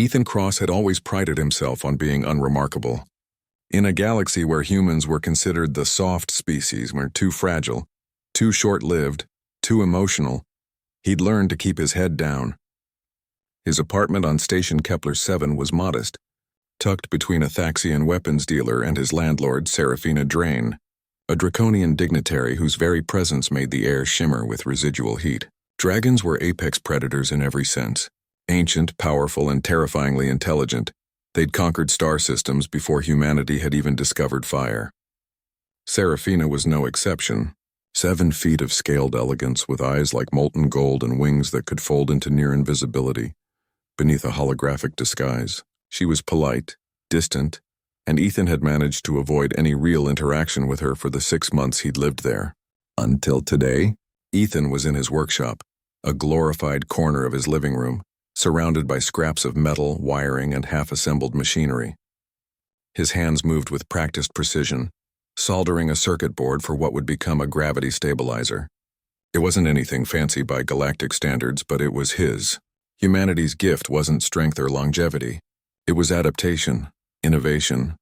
Ethan Cross had always prided himself on being unremarkable. In a galaxy where humans were considered the soft species, were too fragile, too short-lived, too emotional, he'd learned to keep his head down. His apartment on Station Kepler 7 was modest, tucked between a Thaxian weapons dealer and his landlord, Serafina Drain, a draconian dignitary whose very presence made the air shimmer with residual heat. Dragons were apex predators in every sense. Ancient, powerful, and terrifyingly intelligent, they'd conquered star systems before humanity had even discovered fire. Serafina was no exception. 7 feet of scaled elegance with eyes like molten gold and wings that could fold into near invisibility. Beneath a holographic disguise, she was polite, distant, and Ethan had managed to avoid any real interaction with her for the 6 months he'd lived there. Until today, Ethan was in his workshop, a glorified corner of his living room, surrounded by scraps of metal, wiring, and half-assembled machinery. His hands moved with practiced precision, soldering a circuit board for what would become a gravity stabilizer. It wasn't anything fancy by galactic standards, but it was his. Humanity's gift wasn't strength or longevity. It was adaptation, innovation,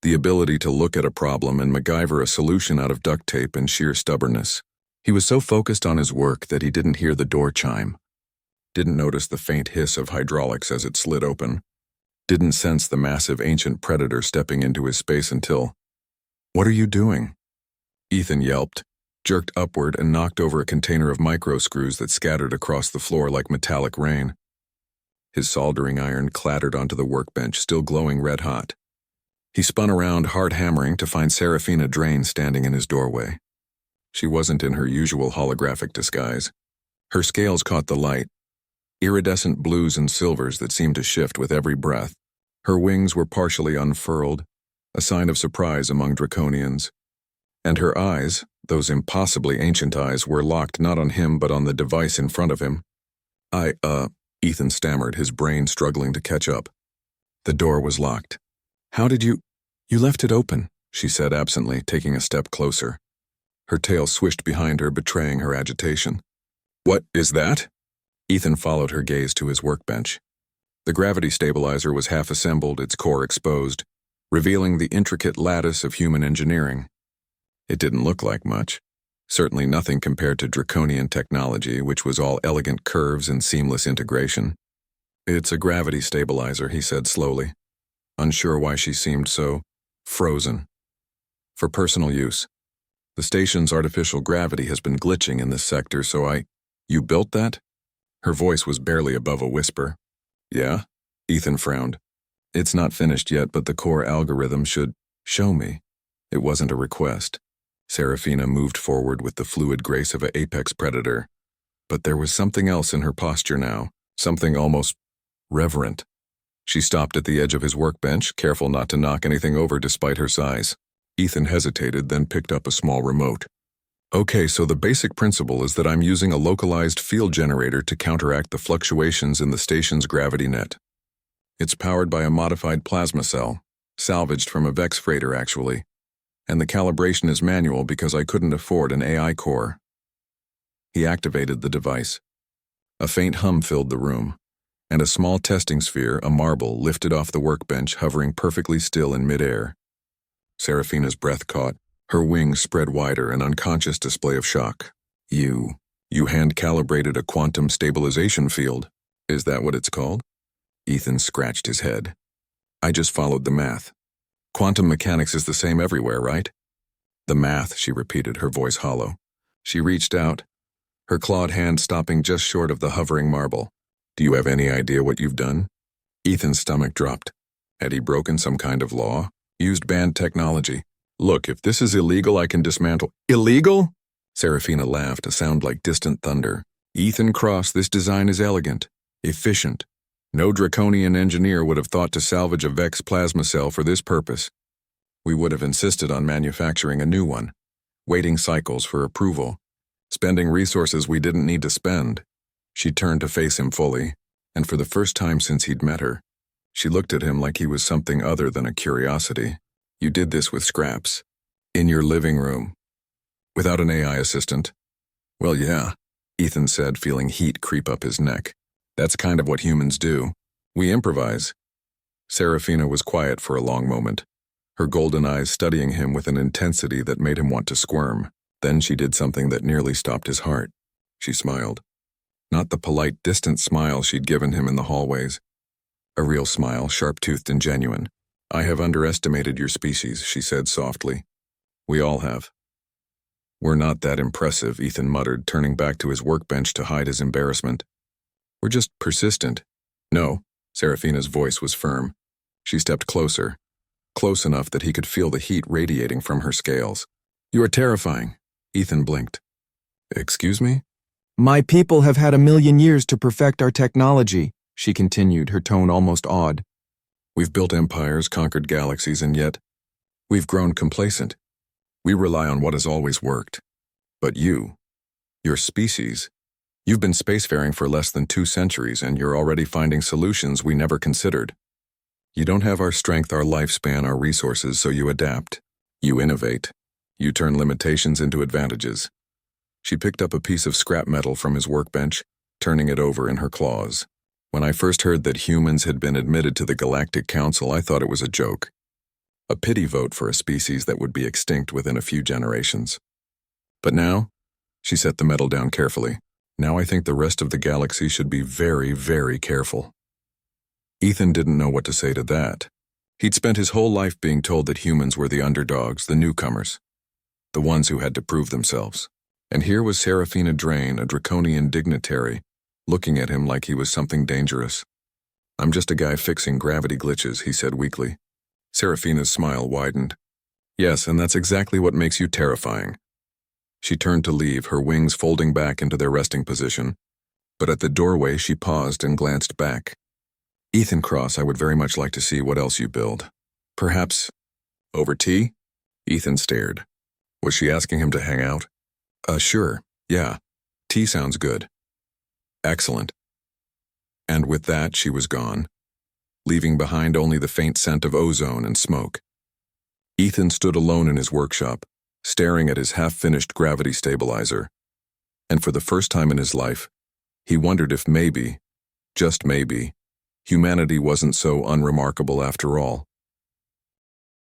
the ability to look at a problem and MacGyver a solution out of duct tape and sheer stubbornness. He was so focused on his work that he didn't hear the door chime, didn't notice the faint hiss of hydraulics as it slid open, didn't sense the massive ancient predator stepping into his space until, "What are you doing?" Ethan yelped, jerked upward, and knocked over a container of micro screws that scattered across the floor like metallic rain. His soldering iron clattered onto the workbench, still glowing red-hot. He spun around, hard hammering, to find Serafina Drain standing in his doorway. She wasn't in her usual holographic disguise. Her scales caught the light, iridescent blues and silvers that seemed to shift with every breath. Her wings were partially unfurled, a sign of surprise among draconians. And her eyes, those impossibly ancient eyes, were locked not on him but on the device in front of him. Ethan stammered, his brain struggling to catch up. The door was locked. "How did you left it open," she said absently, taking a step closer. Her tail swished behind her, betraying her agitation. "What is that?" Ethan followed her gaze to his workbench. The gravity stabilizer was half-assembled, its core exposed, revealing the intricate lattice of human engineering. It didn't look like much. Certainly nothing compared to draconian technology, which was all elegant curves and seamless integration. "It's a gravity stabilizer," he said slowly, unsure why she seemed so frozen. "For personal use. The station's artificial gravity has been glitching in this sector, so You built that?" Her voice was barely above a whisper. "Yeah?" Ethan frowned. "It's not finished yet, but the core algorithm should show me." It wasn't a request. Serafina moved forward with the fluid grace of an apex predator. But there was something else in her posture now, something almost reverent. She stopped at the edge of his workbench, careful not to knock anything over despite her size. Ethan hesitated, then picked up a small remote. "Okay, so the basic principle is that I'm using a localized field generator to counteract the fluctuations in the station's gravity net. It's powered by a modified plasma cell, salvaged from a Vex freighter actually. And the calibration is manual because I couldn't afford an AI core." He activated the device. A faint hum filled the room, and a small testing sphere, a marble, lifted off the workbench, hovering perfectly still in midair. Serafina's breath caught, her wings spread wider, an unconscious display of shock. You hand-calibrated a quantum stabilization field. Is that what it's called?" Ethan scratched his head. "I just followed the math. Quantum mechanics is the same everywhere, right?" "The math," she repeated, her voice hollow. She reached out, her clawed hand stopping just short of the hovering marble. "Do you have any idea what you've done?" Ethan's stomach dropped. Had he broken some kind of law? Used banned technology? "Look, if this is illegal, I can dismantle—" "Illegal?" Serafina laughed, a sound like distant thunder. "Ethan Cross, this design is elegant, efficient. No draconian engineer would have thought to salvage a Vex plasma cell for this purpose. We would have insisted on manufacturing a new one, waiting cycles for approval, spending resources we didn't need to spend." She turned to face him fully, and for the first time since he'd met her, she looked at him like he was something other than a curiosity. "You did this with scraps, in your living room, without an AI assistant?" "Well, yeah," Ethan said, feeling heat creep up his neck. "That's kind of what humans do. We improvise. Serafina was quiet for a long moment, her golden eyes studying him with an intensity that made him want to squirm. Then she did something that nearly stopped his heart. She smiled. Not the polite, distant smile she'd given him in the hallways. A real smile, sharp-toothed and genuine. "I have underestimated your species," she said softly. "We all have." "We're not that impressive," Ethan muttered, turning back to his workbench to hide his embarrassment. "We're just persistent." "No," Serafina's voice was firm. She stepped closer, close enough that he could feel the heat radiating from her scales. "You are terrifying." Ethan blinked. "Excuse me?" "My people have had 1,000,000 years to perfect our technology," she continued, her tone almost awed. "We've built empires, conquered galaxies, and yet we've grown complacent. We rely on what has always worked. But your species, you've been spacefaring for less than 2 centuries and you're already finding solutions we never considered. You don't have our strength, our lifespan, our resources, so you adapt. You innovate. You turn limitations into advantages." She picked up a piece of scrap metal from his workbench, turning it over in her claws. "When I first heard that humans had been admitted to the Galactic Council, I thought it was a joke. A pity vote for a species that would be extinct within a few generations. But now," she set the metal down carefully, "now I think the rest of the galaxy should be very, very careful." Ethan didn't know what to say to that. He'd spent his whole life being told that humans were the underdogs, the newcomers, the ones who had to prove themselves. And here was Serafina Drain, a draconian dignitary, looking at him like he was something dangerous. "I'm just a guy fixing gravity glitches," he said weakly. Serafina's smile widened. "Yes, and that's exactly what makes you terrifying." She turned to leave, her wings folding back into their resting position. But at the doorway she paused and glanced back. "Ethan Cross, I would very much like to see what else you build. Perhaps over tea?" Ethan stared. Was she asking him to hang out? Sure, yeah. Tea sounds good." "Excellent." And with that she was gone, leaving behind only the faint scent of ozone and smoke. Ethan stood alone in his workshop, staring at his half-finished gravity stabilizer. And for the first time in his life, he wondered if maybe, just maybe, humanity wasn't so unremarkable after all.